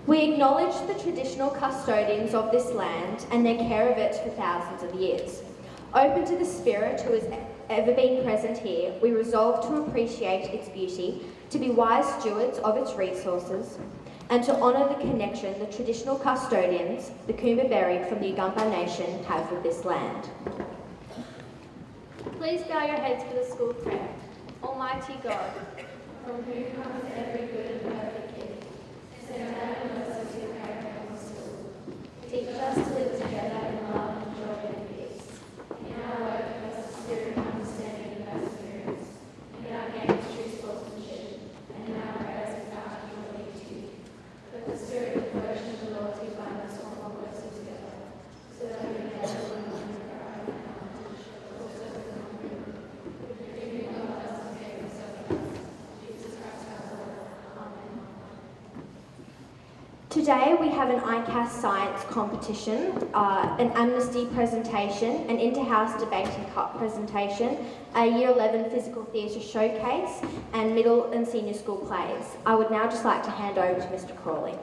We acknowledge the traditional custodians of this land and their care of it for thousands of years. Open to the spirit who has ever been present here, we resolve to appreciate its beauty, to be wise stewards of its resources, and to honour the connection the traditional custodians, the Coomba Berri from the Yugambeh Nation, have with this land. Please bow your heads for the school prayer. Almighty God, from whom comes every good and perfect gift, send down us as you pray for the school. Teach us to live together in love and joy and peace. In our work, give us a spirit of understanding and perseverance. In our games, true sportsmanship, and in our prayers, without humility to you. Let the spirit of devotion and loyalty bind us all more closely together, so that we may have one another for our own advantage, but also for the common good. Forgive me, God, us and forgive us our sins. Jesus Christ our Lord. Amen. Today we have an ICAS science competition, an amnesty presentation, an inter-house debating cup presentation, a Year 11 physical theatre showcase, and middle and senior school plays. I would now just like to hand over to Mr. Crawley.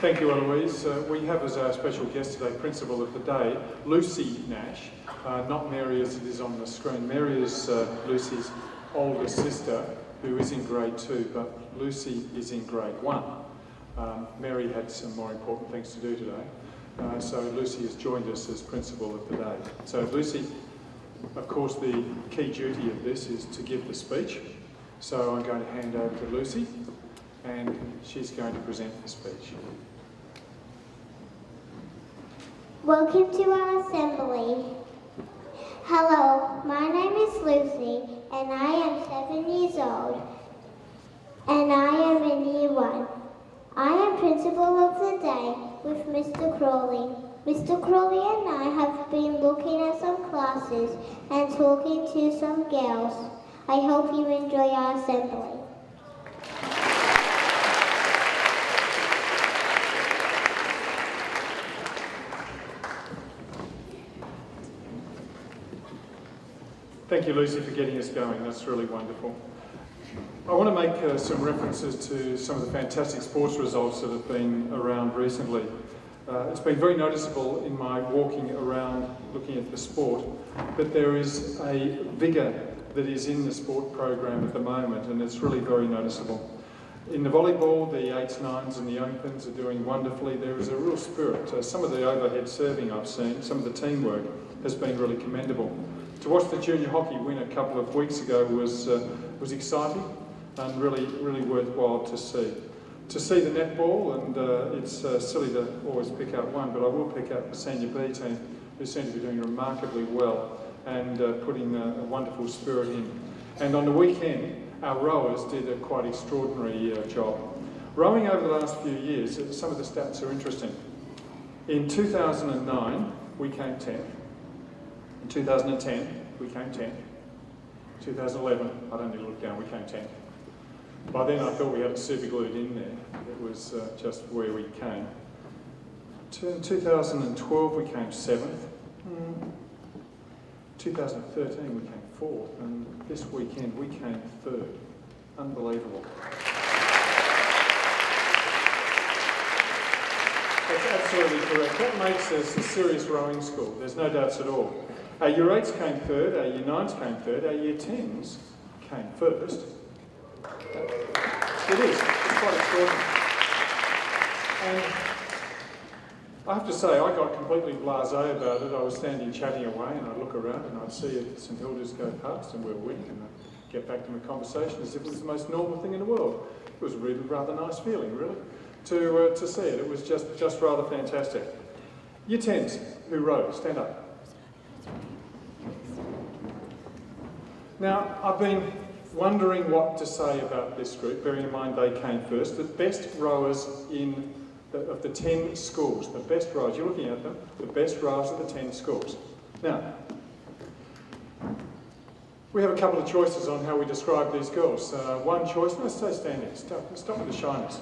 Thank you, Eloise. We have as our special guest today, Principal of the Day, Lucy Nash, not Mary as it is on the screen. Mary is Lucy's older sister, who is in grade 2, but Lucy is in grade 1. Mary had some more important things to do today, so Lucy has joined us as Principal of the Day. So Lucy, of course, the key duty of this is to give the speech. So I'm going to hand over to Lucy, and she's going to present the speech. Welcome to our assembly. Hello, my name is Lucy and I am 7 years old and I am in Year 1. I am Principal of the Day with Mr. Crawley. Mr. Crawley and I have been looking at some classes and talking to some girls. I hope you enjoy our assembly. Thank you, Lucy, for getting us going. That's really wonderful. I want to make some references to some of the fantastic sports results that have been around recently. It's been very noticeable in my walking around looking at the sport that there is a vigour that is in the sport program at the moment, and it's really very noticeable. In the volleyball, the 8s, 9s and the opens are doing wonderfully. There is a real spirit. Some of the overhead serving I've seen, some of the teamwork has been really commendable. To watch the junior hockey win a couple of weeks ago was exciting and really worthwhile to see. To see the netball, and it's silly to always pick out one, but I will pick out the senior B team, who seem to be doing remarkably well and putting a wonderful spirit in. And on the weekend, our rowers did a quite extraordinary job. Rowing over the last few years, some of the stats are interesting. In 2009, we came 10th. In 2010, we came 10th. 2011, I don't need to look down, we came 10th. By then I thought we had it super glued in there. It was just where we came. In 2012, we came 7th. 2013, we came 4th. And this weekend, we came 3rd. Unbelievable. That's absolutely correct. That makes us a serious rowing school. There's no doubts at all. Our Year 8s came 3rd, our Year 9s came 3rd, our Year 10s came 1st. It is. It's quite extraordinary. And I have to say, I got completely blasé about it. I was standing chatting away and I'd look around and I'd see St Hilda's go past and we're winning, and I'd get back to my conversation as if it was the most normal thing in the world. It was a really rather nice feeling, really, to see it. It was just rather fantastic. Year 10s, who rose? Stand up. Now, I've been wondering what to say about this group, bearing in mind they came first. The best rowers of the 10 schools, the best rowers, you're looking at them, the best rowers of the 10 schools. Now, we have a couple of choices on how we describe these girls. One choice, no, stay standing, stop with the shyness.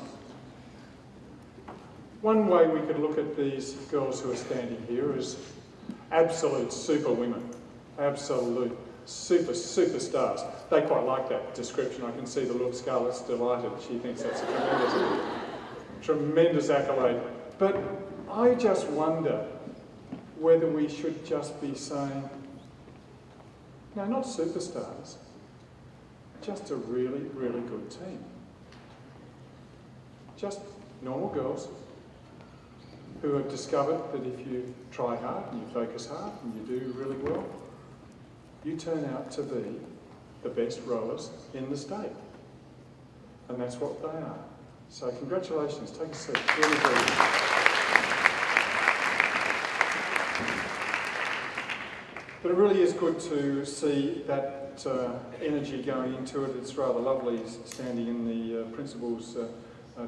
One way we could look at these girls who are standing here is absolute super women, absolute superstars. They quite like that description. I can see the look. Scarlett's delighted. She thinks that's a tremendous accolade. But I just wonder whether we should just be saying, no, not superstars, just a really, really good team. Just normal girls who have discovered that if you try hard and you focus hard and you do really well, you turn out to be the best rollers in the state. And that's what they are. So congratulations, take a seat. Really good. But it really is good to see that energy going into it. It's rather lovely standing in the principal's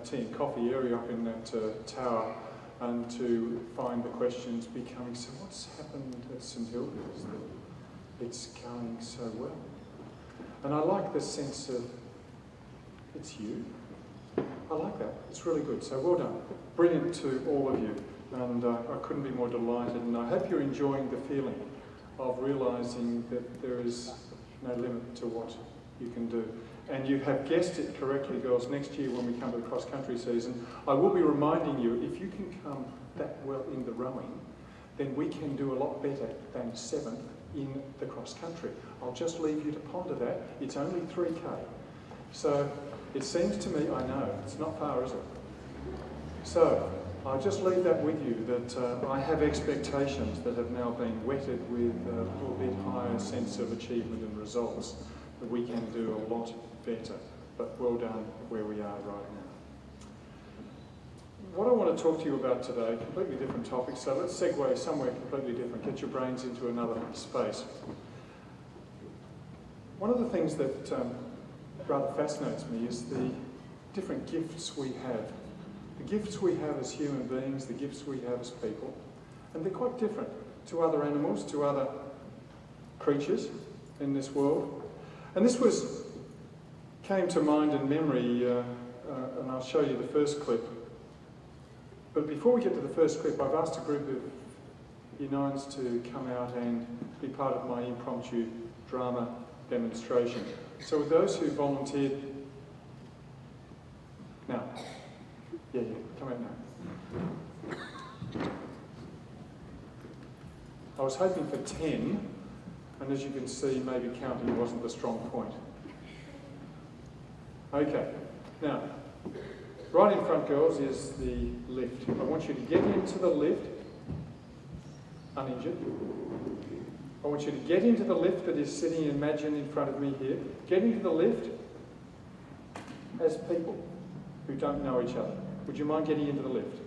tea and coffee area up in that tower, and to find the questions becoming, so what's happened at St Hilda's that it's going so well? And I like the sense of, it's you. I like that. It's really good. So well done. Brilliant to all of you. And I couldn't be more delighted. And I hope you're enjoying the feeling of realising that there is no limit to what you can do. And you have guessed it correctly, girls. Next year when we come to the cross-country season, I will be reminding you, if you can come that well in the rowing, then we can do a lot better than 7th in the cross-country. I'll just leave you to ponder that. It's only 3K. So it seems to me, I know, it's not far, is it? So I'll just leave that with you, that I have expectations that have now been whetted with a little bit higher sense of achievement and results, that we can do a lot better. But well done where we are right now. What I want to talk to you about today, completely different topic, so let's segue somewhere completely different, get your brains into another space. One of the things that rather fascinates me is the different gifts we have. The gifts we have as human beings, the gifts we have as people, and they're quite different to other animals, to other creatures in this world. And this came to mind in memory, and I'll show you the first clip. But before we get to the first clip, I've asked a group of Year 9s to come out and be part of my impromptu drama demonstration. So with those who volunteered, now, yeah, come out now. I was hoping for 10, and as you can see, maybe counting wasn't the strong point. Okay, now, right in front, girls, is the lift. I want you to get into the lift, uninjured. I want you to get into the lift that is sitting, imagine, in front of me here. Get into the lift as people who don't know each other. Would you mind getting into the lift?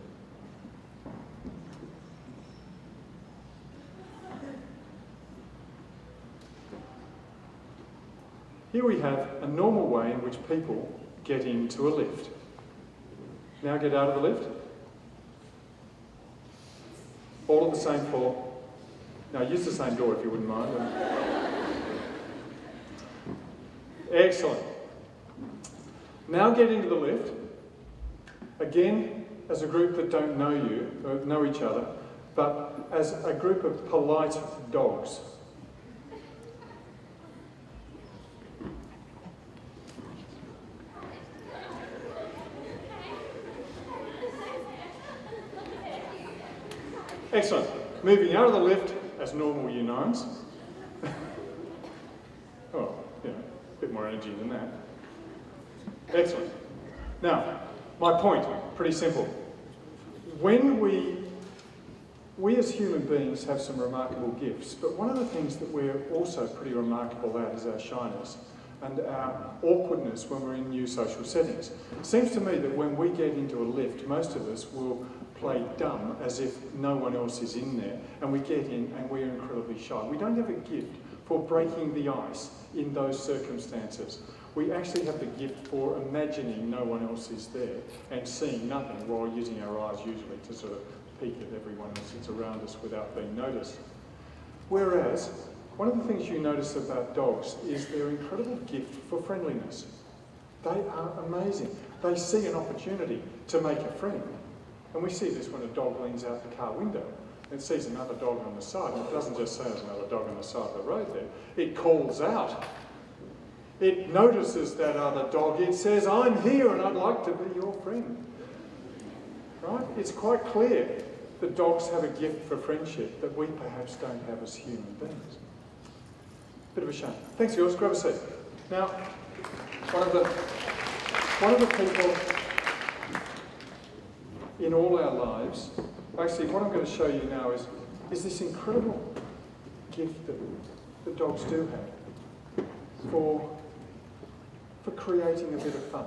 Here we have a normal way in which people get into a lift. Now get out of the lift. All on the same floor. Now use the same door if you wouldn't mind. Excellent. Now get into the lift. Again, as a group that don't know you, or know each other, but as a group of polite dogs. Excellent. Moving out of the lift as normal Year 9s. Oh, you know, a bit more energy than that. Excellent. Now, my point, pretty simple. When we as human beings have some remarkable gifts, but one of the things that we're also pretty remarkable at is our shyness and our awkwardness when we're in new social settings. It seems to me that when we get into a lift, most of us will play dumb as if no one else is in there, and we get in and we're incredibly shy. We don't have a gift for breaking the ice in those circumstances. We actually have the gift for imagining no one else is there and seeing nothing while using our eyes usually to sort of peek at everyone that sits around us without being noticed. Whereas, one of the things you notice about dogs is their incredible gift for friendliness. They are amazing. They see an opportunity to make a friend. And we see this when a dog leans out the car window. it sees another dog on the side, and it doesn't just say there's another dog on the side of the road there, it calls out. It notices that other dog, it says, I'm here and I'd like to be your friend. Right? It's quite clear that dogs have a gift for friendship that we perhaps don't have as human beings. Bit of a shame. Thanks, girls. Grab a seat. Now, one of the people in all our lives, actually what I'm going to show you now is this incredible gift that dogs do have for creating a bit of fun.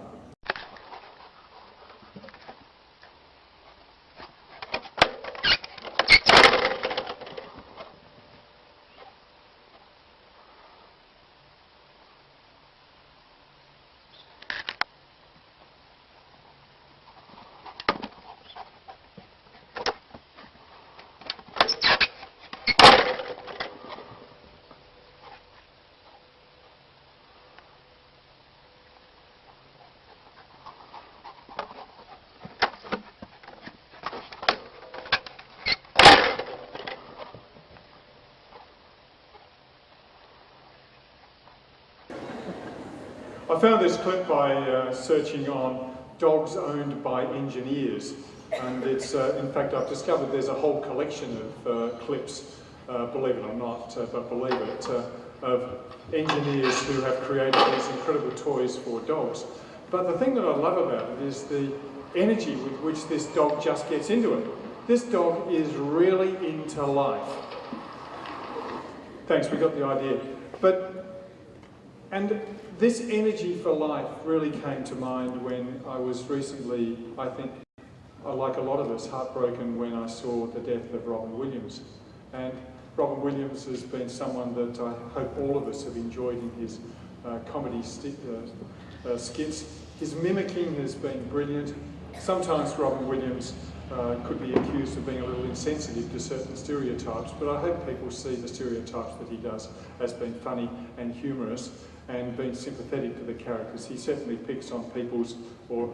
I found this clip by searching on dogs owned by engineers, and it's in fact I've discovered there's a whole collection of clips, believe it or not, but believe it, of engineers who have created these incredible toys for dogs. But the thing that I love about it is the energy with which this dog just gets into it. This dog is really into life. Thanks, we got the idea. And this energy for life really came to mind when I was recently, I think, like a lot of us, heartbroken when I saw the death of Robin Williams. And Robin Williams has been someone that I hope all of us have enjoyed in his comedy skits. His mimicking has been brilliant. Sometimes Robin Williams could be accused of being a little insensitive to certain stereotypes, but I hope people see the stereotypes that he does as being funny and humorous and being sympathetic to the characters. He certainly picks on people's, or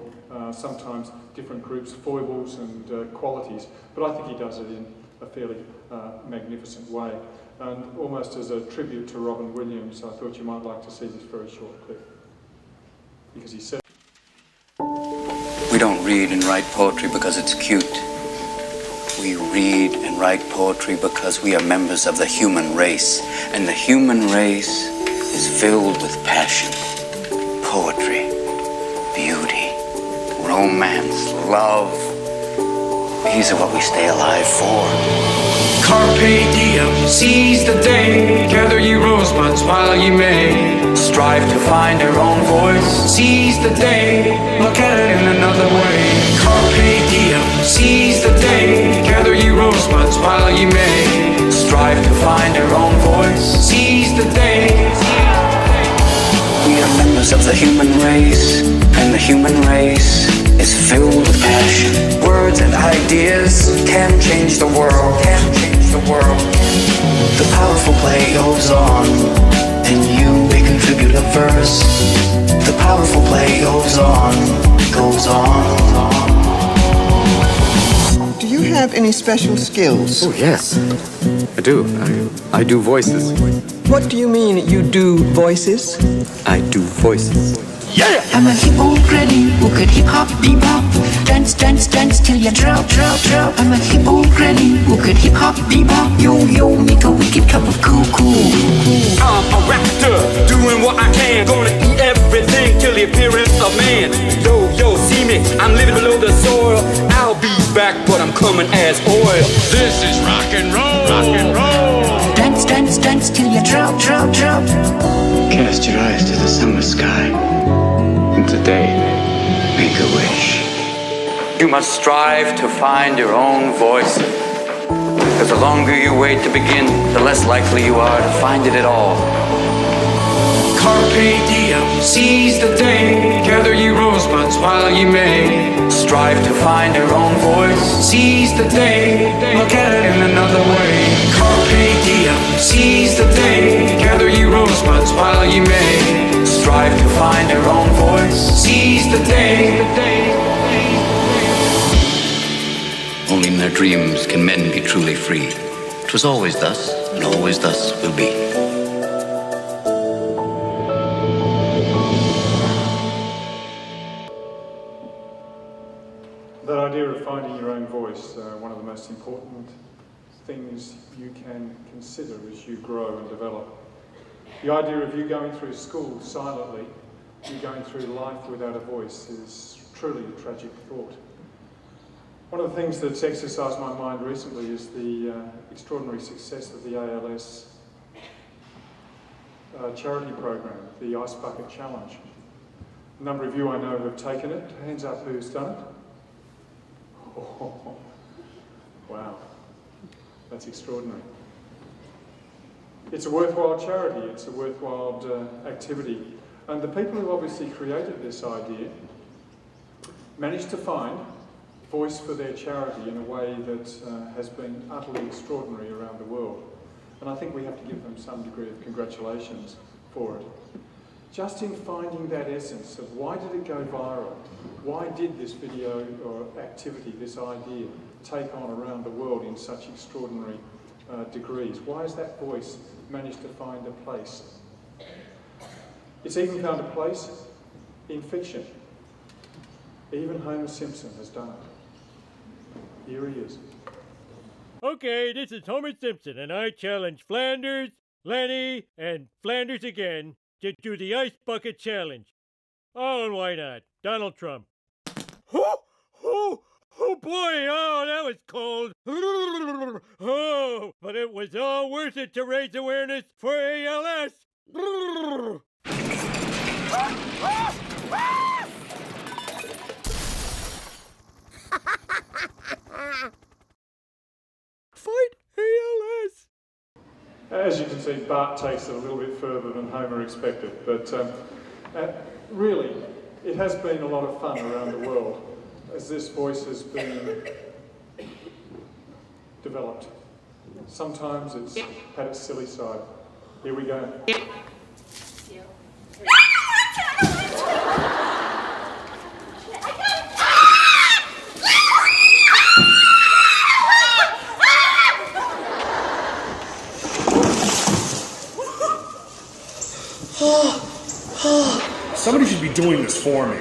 sometimes different groups' foibles and qualities, but I think he does it in a fairly magnificent way. And almost as a tribute to Robin Williams, I thought you might like to see this very short clip, because he said, "We don't read and write poetry because it's cute. We read and write poetry because we are members of the human race, and the human race is filled with passion, poetry, beauty, romance, love. These are what we stay alive for." Carpe diem, seize the day, gather ye rosebuds while ye may. Strive to find your own voice. Seize the day, look at it in another way. Carpe diem, seize the day, gather ye rosebuds while ye may. Strive to find your own voice. Seize the day. We are members of the human race, and the human race is filled with passion. Words and ideas can change the world. The powerful play goes on, and you may contribute a verse. The powerful play goes on. Do you have any special skills? Oh, yes, I do. I do voices. What do you mean you do voices? I do voices. Yeah! I'm a hip old granny who could hip hop bebop. Dance, dance, dance till you drop. I'm a hip old granny who could hip hop bebop. Yo, make a wicked cup of cool. I'm a raptor, doing what I can. Gonna eat everything till the appearance of man. Yo, see me, I'm living below the soil. I'll be back, but I'm coming as oil. This is rock and roll. Dance, dance, dance till you drop. Cast your eyes to the summer sky, and today, make a wish. You must strive to find your own voice, because the longer you wait to begin, the less likely you are to find it at all. Carpe diem, seize the day, gather ye rosebuds while ye may. Strive to find your own voice. Seize the day, look at it in another way. Carpe diem, seize the day, gather ye rosebuds while ye may. Strive to find your own voice. Seize the day. Only in their dreams can men be truly free. 'Twas always thus, and always thus will be. That idea of finding your own voice, one of the most important things you can consider as you grow and develop. The idea of you going through school silently, you going through life without a voice, is truly a tragic thought. One of the things that's exercised my mind recently is the extraordinary success of the ALS charity program, the Ice Bucket Challenge. A number of you I know have taken it. Hands up who's done it. Oh, wow, that's extraordinary. It's a worthwhile charity, it's a worthwhile activity. And the people who obviously created this idea managed to find voice for their charity in a way that has been utterly extraordinary around the world. And I think we have to give them some degree of congratulations for it. Just in finding that essence of why did it go viral? Why did this video or activity, this idea, take on around the world in such extraordinary degrees? Why has that voice managed to find a place? It's even found a place in fiction. Even Homer Simpson has done it. Here he is. Okay, this is Homer Simpson, and I challenge Flanders, Lenny, and Flanders again to do the Ice Bucket Challenge. Oh, and why not? Donald Trump. Oh boy, oh, that was cold. Oh, but it was all worth it to raise awareness for ALS. Fight ALS. As you can see, Bart takes it a little bit further than Homer expected, but really, it has been a lot of fun around the world as this voice has been developed. Sometimes it's had its silly side. Here we go. Somebody should be doing this for me.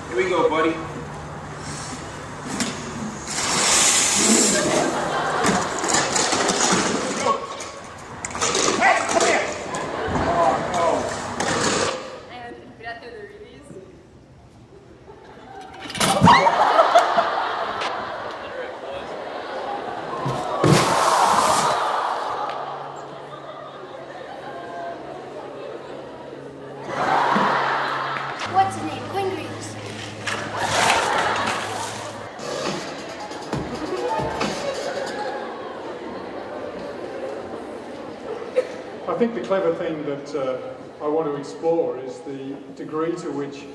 Here we go, buddy. Hey, come here! Oh, no. What's his name? Quingreaves. I think the clever thing that I want to explore is the degree to which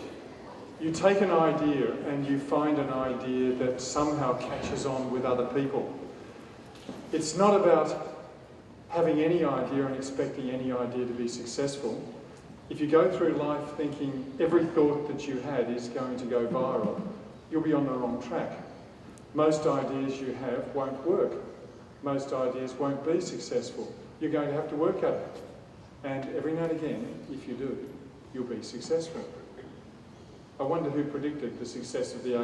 you take an idea and you find an idea that somehow catches on with other people. It's not about having any idea and expecting any idea to be successful. If you go through life thinking every thought that you had is going to go viral, you'll be on the wrong track. Most ideas you have won't work. Most ideas won't be successful. You're going to have to work at it. And every now and again, if you do, you'll be successful. I wonder who predicted the success of the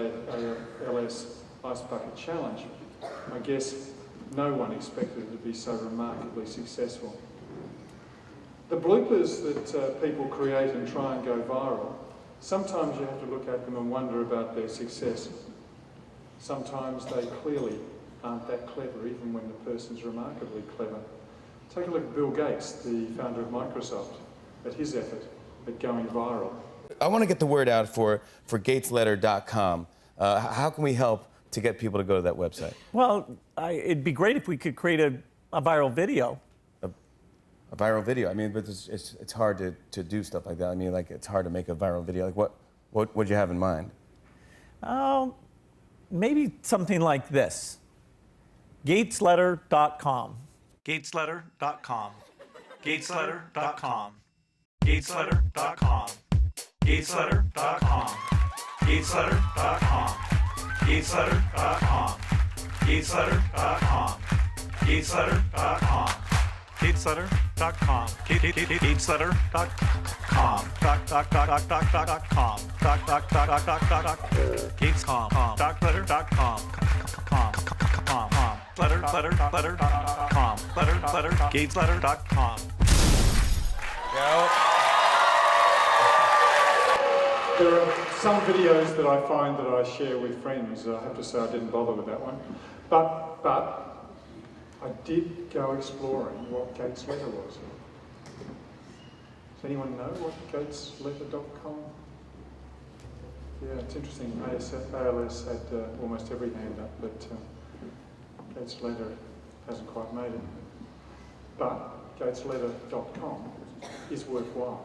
ALS Ice Bucket Challenge. I guess no one expected it to be so remarkably successful. The bloopers that people create and try and go viral, sometimes you have to look at them and wonder about their success. Sometimes they clearly aren't that clever, even when the person's remarkably clever. Take a look at Bill Gates, the founder of Microsoft, at his effort at going viral. I want to get the word out for gatesletter.com. How can we help to get people to go to that website? Well, it'd be great if we could create a viral video. A viral video? I mean, but it's hard to do stuff like that. I mean, like, it's hard to make a viral video. Like, what would you have in mind? Maybe something like this. Gatesletter.com. Gatesletter.com. Gatesletter.com. Gatesletter.com. Gatesletter.com. Gatesletter.com. Gatesletter.com. Gatesletter.com. Gatesletter.com. Gatesletter.com. Gatesletter.com. Gatesletter.com. Gatesletter.com. There are some videos that I find that I share with friends. I have to say I didn't bother with that one. But I did go exploring what Gates Letter was. Does anyone know what gatesletter.com? Yeah, it's interesting. ALS had almost every hand up, but Gates Letter hasn't quite made it. But gatesletter.com is worthwhile.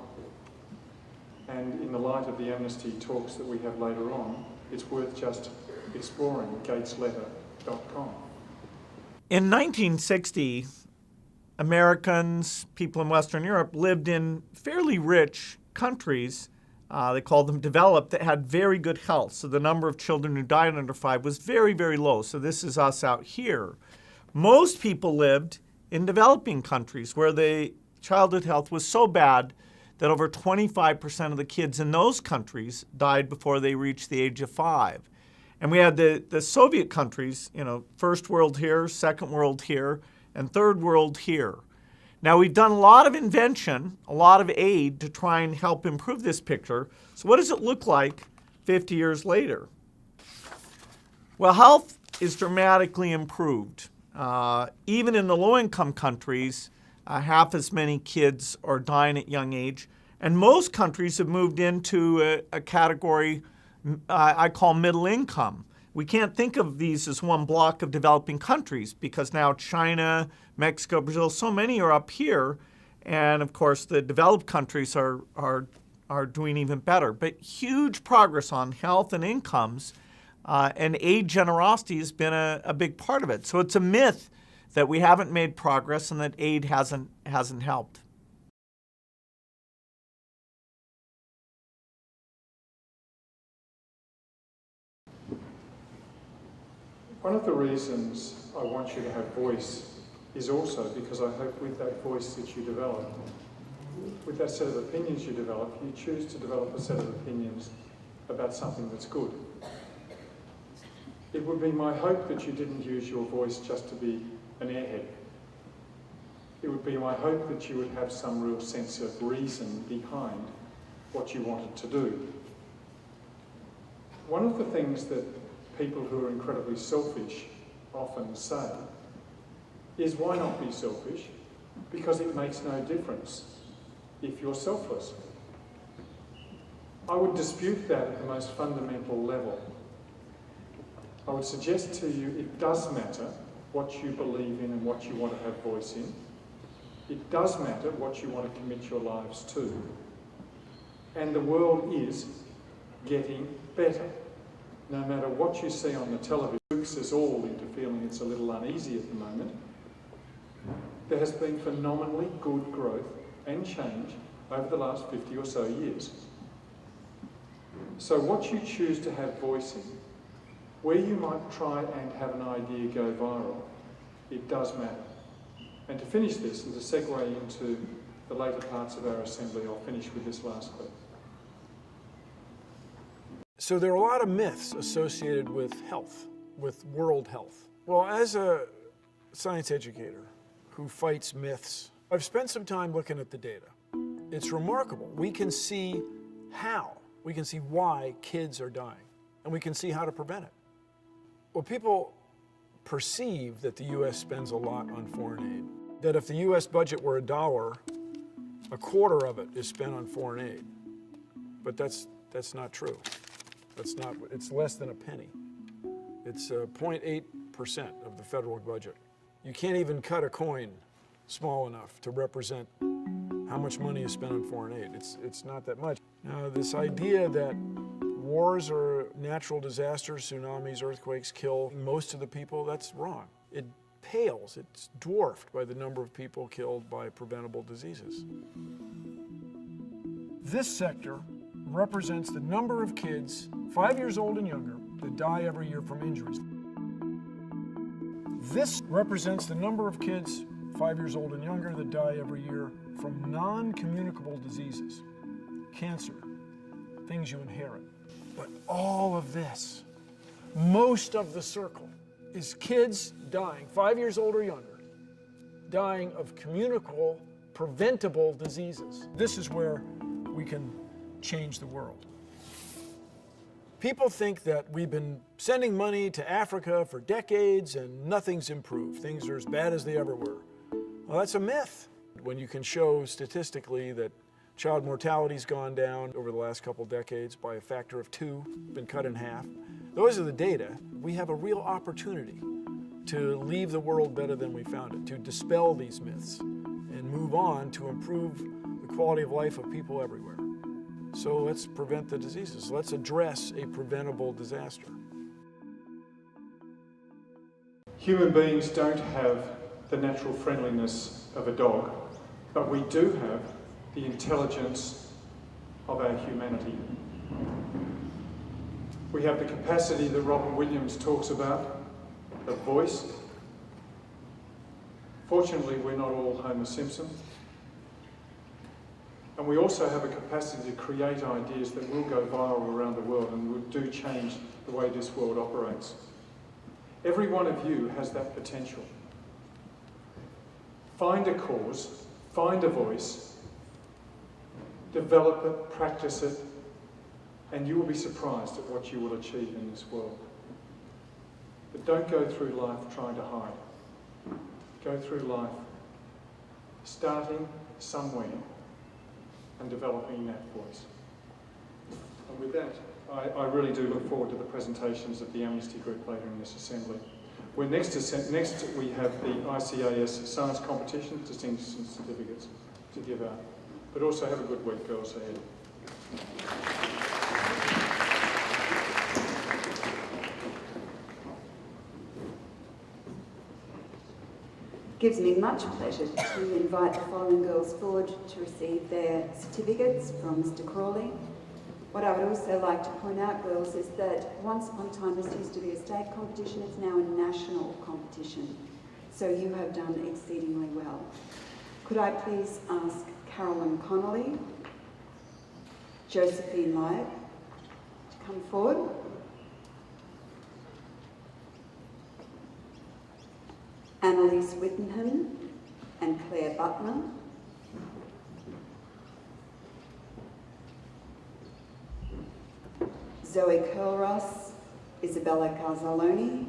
And in the light of the amnesty talks that we have later on, it's worth just exploring gatesletter.com. In 1960, Americans, people in Western Europe, lived in fairly rich countries. They called them developed, that had very good health. So the number of children who died under 5 was very, very low. So this is us out here. Most people lived in developing countries where the childhood health was so bad that over 25% of the kids in those countries died before they reached the age of 5. And we had the Soviet countries, first world here, second world here, and third world here. Now, we've done a lot of invention, a lot of aid to try and help improve this picture. So what does it look like 50 years later? Well, health is dramatically improved. Even in the low-income countries, half as many kids are dying at young age. And most countries have moved into a category I call middle income. We can't think of these as one block of developing countries because now China, Mexico, Brazil, so many are up here. And of course, the developed countries are doing even better. But huge progress on health and incomes, and aid generosity has been a big part of it. So it's a myth that we haven't made progress and that aid hasn't helped. One of the reasons I want you to have voice is also because I hope with that voice that you develop, with that set of opinions you develop, you choose to develop a set of opinions about something that's good. It would be my hope that you didn't use your voice just to be an airhead. It would be my hope that you would have some real sense of reason behind what you wanted to do. One of the things that people who are incredibly selfish often say is, why not be selfish? Because it makes no difference if you're selfless. I would dispute that at the most fundamental level. I would suggest to you it does matter what you believe in and what you want to have voice in. It does matter what you want to commit your lives to. And the world is getting better. No matter what you see on the television, spooks us all into feeling it's a little uneasy at the moment. There has been phenomenally good growth and change over the last 50 or so years. So what you choose to have voice in, where you might try and have an idea go viral, it does matter. And to finish this, and to segue into the later parts of our assembly, I'll finish with this last clip. So there are a lot of myths associated with health, with world health. Well, as a science educator who fights myths, I've spent some time looking at the data. It's remarkable. We can see how, we can see why kids are dying, and we can see how to prevent it. Well, people perceive that the U.S. spends a lot on foreign aid, that if the U.S. budget were $1, a quarter of it is spent on foreign aid. But that's not true. It's less than a penny. It's 0.8% of the federal budget. You can't even cut a coin small enough to represent how much money is spent on foreign aid. It's not that much. Now, this idea that wars or natural disasters, tsunamis, earthquakes kill most of the people, that's wrong. pales, it's dwarfed by the number of people killed by preventable diseases. This sector represents the number of kids 5 years old and younger that die every year from injuries. This represents the number of kids 5 years old and younger that die every year from non-communicable diseases, cancer, things you inherit. But all of this, most of the circle, is kids dying, 5 years old or younger, dying of communicable, preventable diseases. This is where we can change the world. People think that we've been sending money to Africa for decades and nothing's improved. Things are as bad as they ever were. Well, that's a myth. When you can show statistically that child mortality's gone down over the last couple decades by a factor of 2, been cut in half. Those are the data. We have a real opportunity to leave the world better than we found it, to dispel these myths and move on to improve the quality of life of people everywhere. So let's prevent the diseases. Let's address a preventable disaster. Human beings don't have the natural friendliness of a dog, but we do have the intelligence of our humanity. We have the capacity that Robin Williams talks about, a voice. Fortunately, we're not all Homer Simpson. And we also have a capacity to create ideas that will go viral around the world and will do change the way this world operates. Every one of you has that potential. Find a cause, find a voice, develop it, practice it, and you will be surprised at what you will achieve in this world. But don't go through life trying to hide. Go through life starting somewhere and developing that voice. And with that, I really do look forward to the presentations of the Amnesty Group later in this assembly. Next we have the ICAS Science Competition, Distinction Certificates to give out. But also have a good week, girls, ahead. It gives me much pleasure to invite the following girls forward to receive their certificates from Mr. Crawley. What I would also like to point out, girls, is that once upon a time this used to be a state competition, it's now a national competition. So you have done exceedingly well. Could I please ask Carolyn Connolly, Josephine Lyatt to come forward. Annalise Whittenham and Claire Butler. Zoe Curlross, Isabella Garzaloni.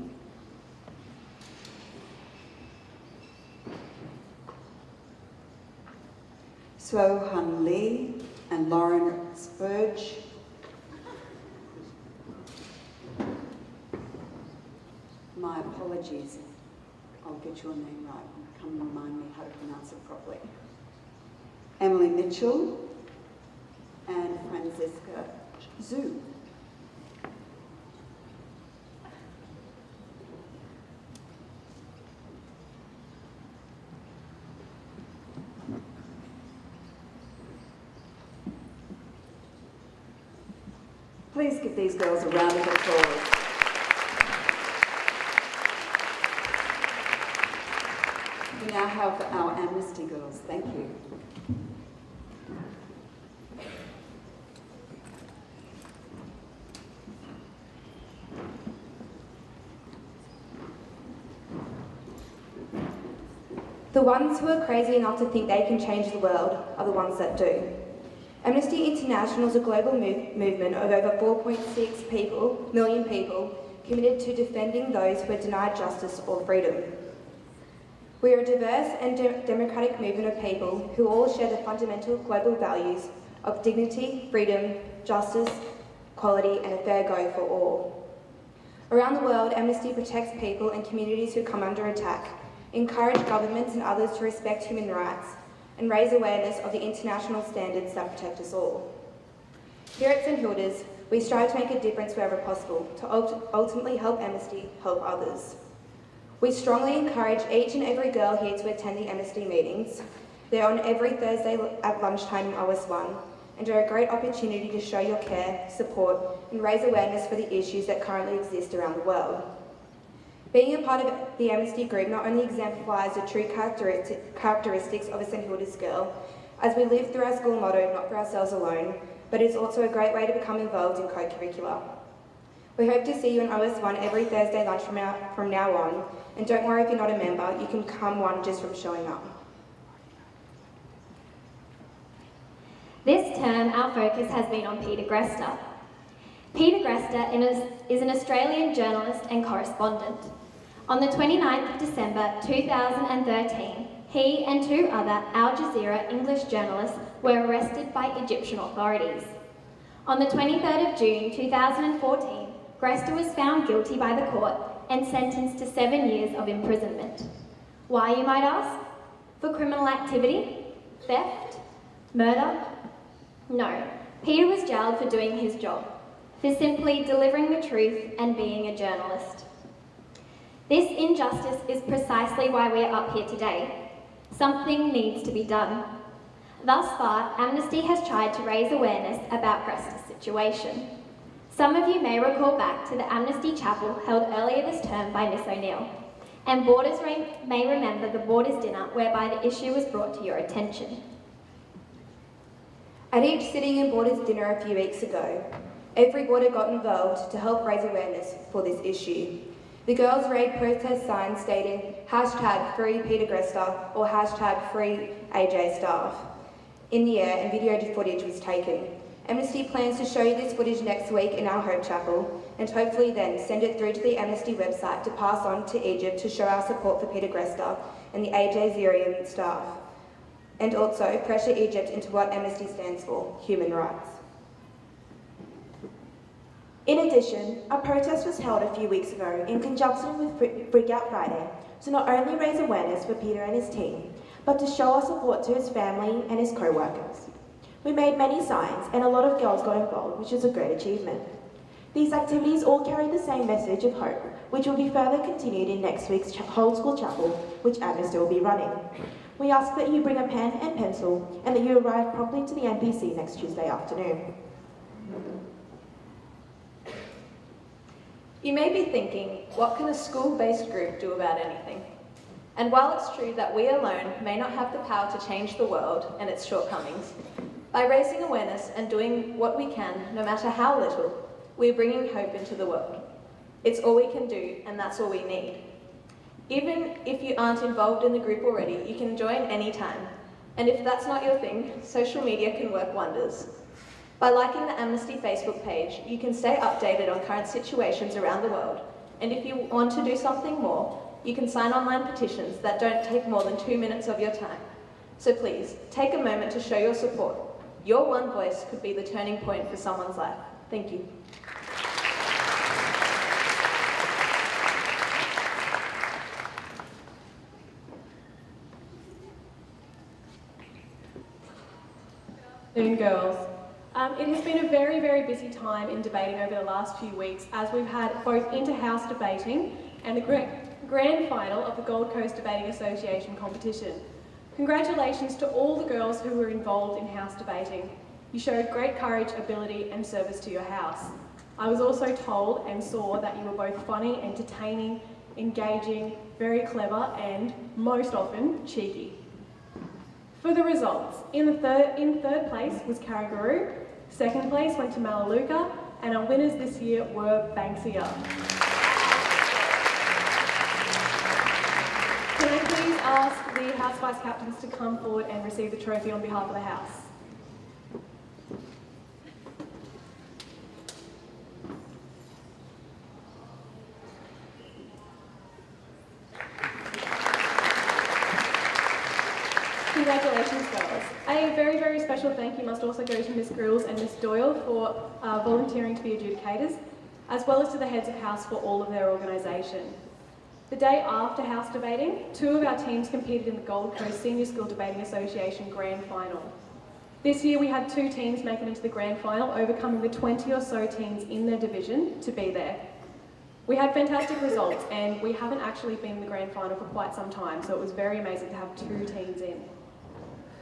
So Han Lee and Lauren Spurge. My apologies. I'll get your name right. Come and remind me how to pronounce it properly. Emily Mitchell and Franziska Zhu. Please give these girls a round of applause. We now have our Amnesty girls. Thank you. The ones who are crazy enough to think they can change the world are the ones that do. Amnesty International is a global movement of over 4.6 million people committed to defending those who are denied justice or freedom. We are a diverse and democratic movement of people who all share the fundamental global values of dignity, freedom, justice, equality, and a fair go for all. Around the world, Amnesty protects people and communities who come under attack, encourage governments and others to respect human rights, and raise awareness of the international standards that protect us all. Here at St Hilda's, we strive to make a difference wherever possible to ultimately help Amnesty help others. We strongly encourage each and every girl here to attend the Amnesty meetings. They're on every Thursday at lunchtime in OS1 and are a great opportunity to show your care, support and raise awareness for the issues that currently exist around the world. Being a part of the Amnesty group not only exemplifies the true characteristics of a St Hilda's girl, as we live through our school motto, not for ourselves alone, but it's also a great way to become involved in co-curricular. We hope to see you in OS1 every Thursday lunch from now on, and don't worry if you're not a member, you can come one just from showing up. This term, our focus has been on Peter Grester. Peter Grester is an Australian journalist and correspondent. On the 29th of December 2013, he and two other Al Jazeera English journalists were arrested by Egyptian authorities. On the 23rd of June 2014, Grester was found guilty by the court and sentenced to 7 years of imprisonment. Why, you might ask? For criminal activity? Theft? Murder? No, Peter was jailed for doing his job, for simply delivering the truth and being a journalist. This injustice is precisely why we are up here today. Something needs to be done. Thus far, Amnesty has tried to raise awareness about Grester's situation. Some of you may recall back to the Amnesty Chapel held earlier this term by Miss O'Neill, and boarders may remember the boarders' dinner whereby the issue was brought to your attention. At each sitting and boarders' dinner a few weeks ago, every boarder got involved to help raise awareness for this issue. The girls raised protest signs stating #FreePeterGrester or #FreeAJ in the air, and video footage was taken. Amnesty plans to show you this footage next week in our home chapel, and hopefully then send it through to the Amnesty website to pass on to Egypt to show our support for Peter Grester and the AJ Zerian staff, and also pressure Egypt into what Amnesty stands for, human rights. In addition, a protest was held a few weeks ago in conjunction with Breakout Friday to not only raise awareness for Peter and his team, but to show our support to his family and his co-workers. We made many signs and a lot of girls got involved, which is a great achievement. These activities all carry the same message of hope, which will be further continued in next week's whole school chapel, which Amnesty will be running. We ask that you bring a pen and pencil and that you arrive promptly to the MPC next Tuesday afternoon. You may be thinking, what can a school-based group do about anything? And while it's true that we alone may not have the power to change the world and its shortcomings, by raising awareness and doing what we can, no matter how little, we're bringing hope into the world. It's all we can do, and that's all we need. Even if you aren't involved in the group already, you can join anytime. And if that's not your thing, social media can work wonders. By liking the Amnesty Facebook page, you can stay updated on current situations around the world. And if you want to do something more, you can sign online petitions that don't take more than 2 minutes of your time. So please, take a moment to show your support. Your one voice could be the turning point for someone's life. Thank you. Afternoon, girls. It has been a very, very busy time in debating over the last few weeks, as we've had both inter-house debating and the grand final of the Gold Coast Debating Association competition. Congratulations to all the girls who were involved in house debating. You showed great courage, ability and service to your house. I was also told and saw that you were both funny, entertaining, engaging, very clever and, most often, cheeky. For the results, in third place was Carrigaroo, second place went to Melaleuca, and our winners this year were Banksia. Can I please ask the House Vice Captains to come forward and receive the trophy on behalf of the House? Congratulations, girls. A very, very special thank you must also go to Miss Grills and Miss Doyle for volunteering to be adjudicators, as well as to the heads of house for all of their organisation. The day after house debating, 2 of our teams competed in the Gold Coast Senior School Debating Association Grand Final. This year we had 2 teams make it into the Grand Final, overcoming the 20 or so teams in their division to be there. We had fantastic results, and we haven't actually been in the grand final for quite some time, so it was very amazing to have 2 teams in.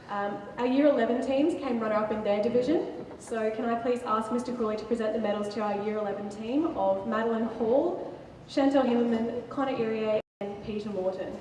Our Year 11 teams came runner-up in their division, so can I please ask Mr. Crawley to present the medals to our Year 11 team of Madeline Hall, Chantal Himmerman, Connor Irier, and Peter Morton.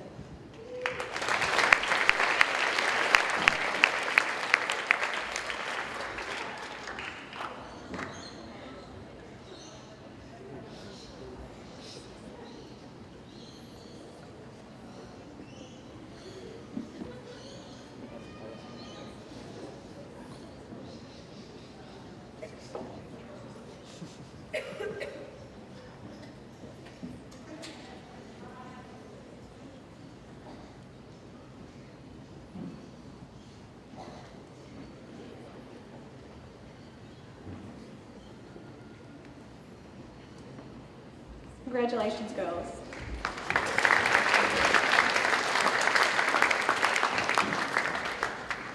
Congratulations, girls.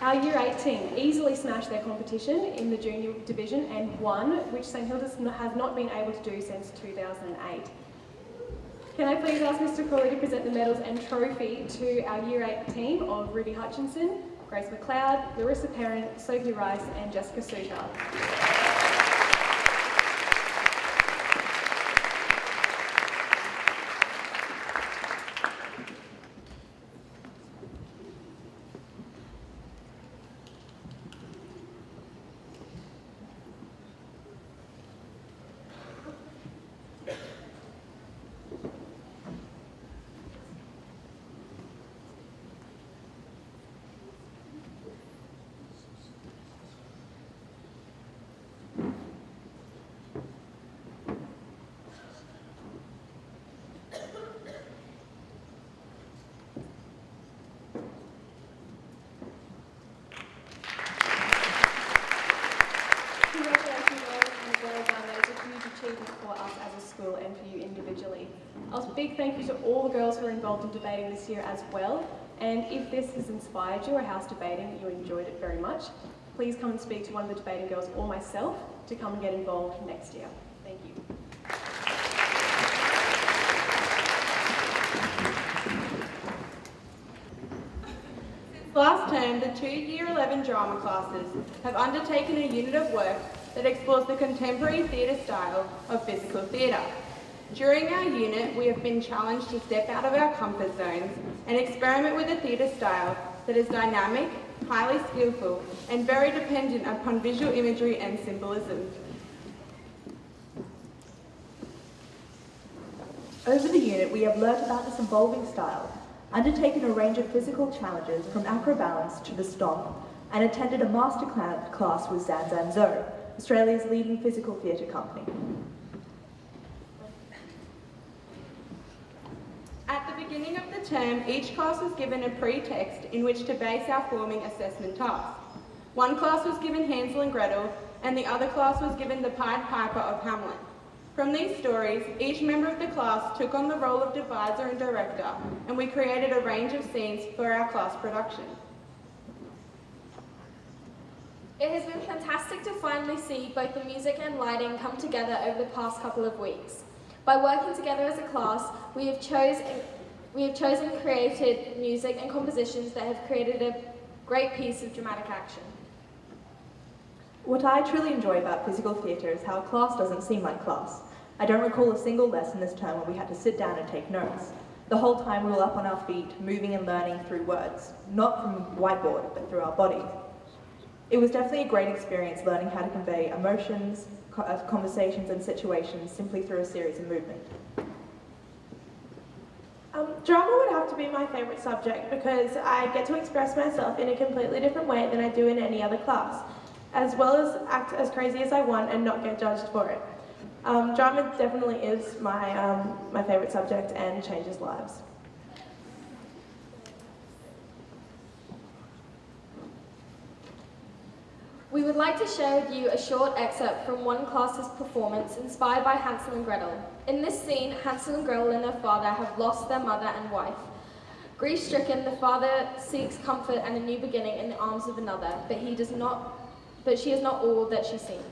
Our Year 8 team easily smashed their competition in the junior division and won, which St Hilda's has not been able to do since 2008. Can I please ask Mr. Crawley to present the medals and trophy to our Year 8 team of Ruby Hutchinson, Grace McLeod, Larissa Perrin, Sophie Rice and Jessica Suter. For us as a school and for you individually. A big thank you to all the girls who are involved in debating this year as well, and if this has inspired you or house debating, you enjoyed it very much, please come and speak to one of the debating girls or myself to come and get involved next year. Thank you. Since last term, the 2 Year 11 drama classes have undertaken a unit of work that explores the contemporary theatre style of physical theatre. During our unit, we have been challenged to step out of our comfort zones and experiment with a theatre style that is dynamic, highly skillful, and very dependent upon visual imagery and symbolism. Over the unit, we have learnt about this evolving style, undertaken a range of physical challenges from acrobalance to the stomp, and attended a master class with Zan Zan Zo, Australia's leading physical theatre company. At the beginning of the term, each class was given a pre-text in which to base our forming assessment task. One class was given Hansel and Gretel, and the other class was given the Pied Piper of Hamlet. From these stories, each member of the class took on the role of deviser and director, and we created a range of scenes for our class production. It has been fantastic to finally see both the music and lighting come together over the past couple of weeks. By working together as a class, we have chosen created music and compositions that have created a great piece of dramatic action. What I truly enjoy about physical theatre is how class doesn't seem like class. I don't recall a single lesson this term where we had to sit down and take notes. The whole time we were up on our feet, moving and learning through words, not from whiteboard, but through our body. It was definitely a great experience learning how to convey emotions, conversations and situations simply through a series of movement. Drama would have to be my favourite subject because I get to express myself in a completely different way than I do in any other class, as well as act as crazy as I want and not get judged for it. Drama definitely is my favourite subject and changes lives. We would like to share with you a short excerpt from one class's performance inspired by Hansel and Gretel. In this scene, Hansel and Gretel and their father have lost their mother and wife. Grief-stricken, the father seeks comfort and a new beginning in the arms of another, but she is not all that she seems.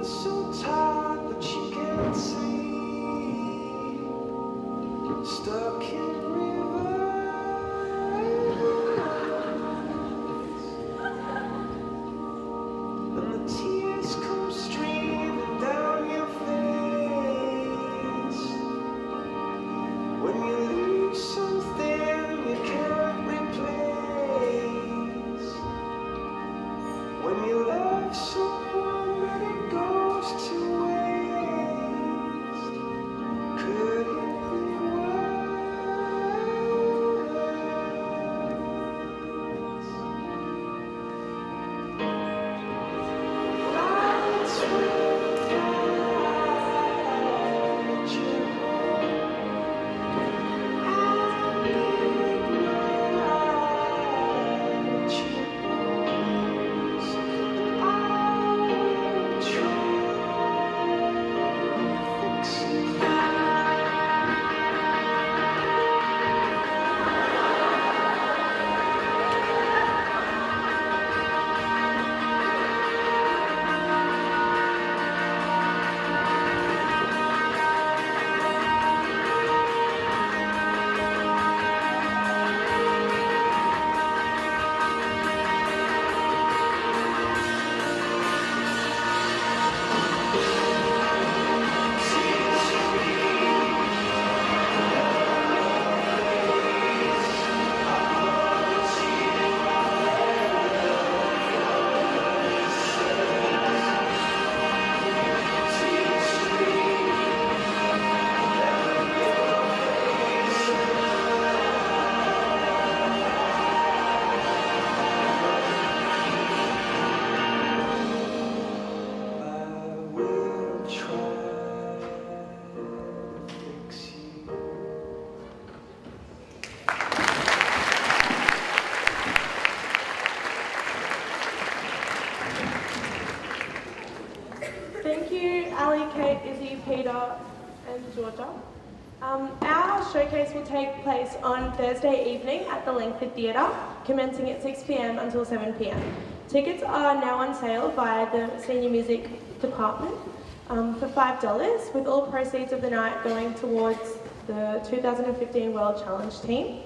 so tired that you can't see. Stuck in rivers, and the tears come streaming down your face. When you lose something you can't replace. When you love someone but it goes to waste. Could it be Thank you, Ali, Kate, Izzy, Peter, and Georgia. Our showcase will take place on Thursday evening at the Langford Theatre, commencing at 6 p.m. until 7 p.m. Tickets are now on sale via the Senior Music Department for $5, with all proceeds of the night going towards the 2015 World Challenge team.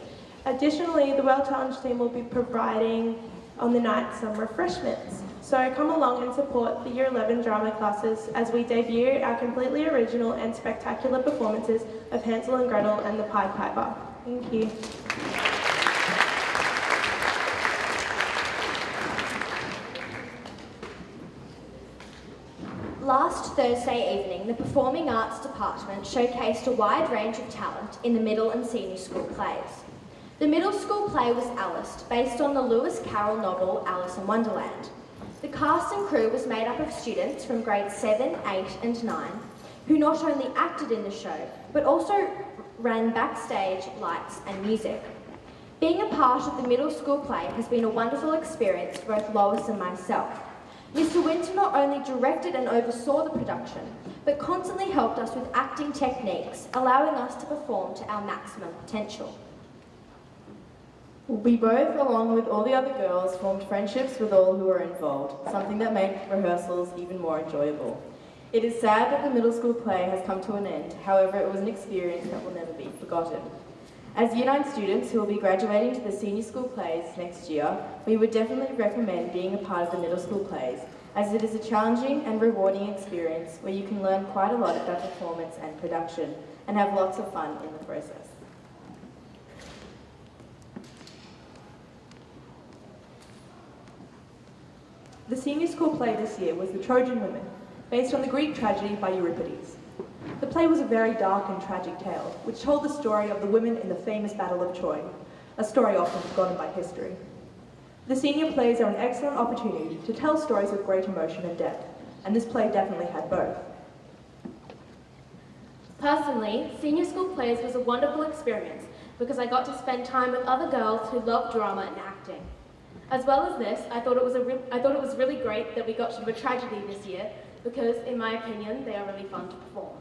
Additionally, the World Challenge team will be providing on the night some refreshments. So come along and support the Year 11 drama classes as we debut our completely original and spectacular performances of Hansel and Gretel and the Pied Piper. Thank you. Last Thursday evening, the Performing Arts Department showcased a wide range of talent in the middle and senior school plays. The middle school play was Alice, based on the Lewis Carroll novel Alice in Wonderland. The cast and crew was made up of students from grades 7, 8 and 9, who not only acted in the show, but also ran backstage, lights and music. Being a part of the middle school play has been a wonderful experience for both Lois and myself. Mr. Winter not only directed and oversaw the production, but constantly helped us with acting techniques, allowing us to perform to our maximum potential. We both, along with all the other girls, formed friendships with all who were involved, something that made rehearsals even more enjoyable. It is sad that the middle school play has come to an end, however it was an experience that will never be forgotten. As Year 9 students who will be graduating to the senior school plays next year, we would definitely recommend being a part of the middle school plays, as it is a challenging and rewarding experience where you can learn quite a lot about performance and production, and have lots of fun in the process. The senior school play this year was The Trojan Women, based on the Greek tragedy by Euripides. The play was a very dark and tragic tale, which told the story of the women in the famous Battle of Troy, a story often forgotten by history. The senior plays are an excellent opportunity to tell stories with great emotion and depth, and this play definitely had both. Personally, senior school plays was a wonderful experience because I got to spend time with other girls who love drama and acting. As well as this, I thought it was really great that we got to do a tragedy this year because, in my opinion, they are really fun to perform.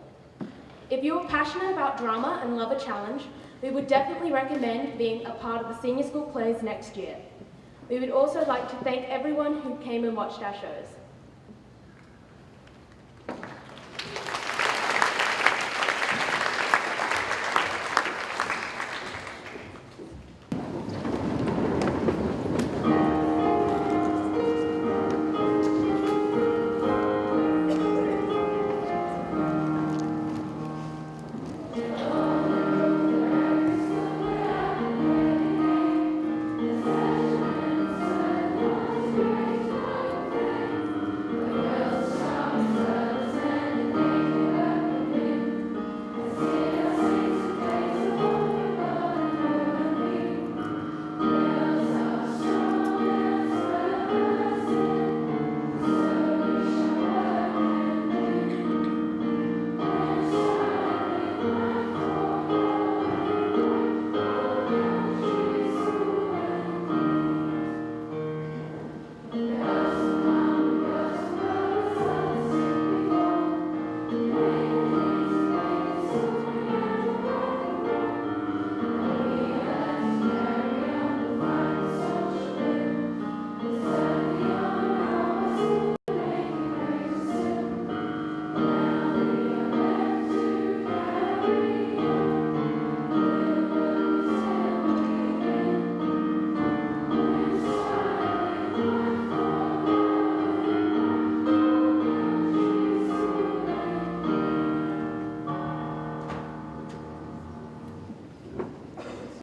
If you are passionate about drama and love a challenge, we would definitely recommend being a part of the senior school plays next year. We would also like to thank everyone who came and watched our shows.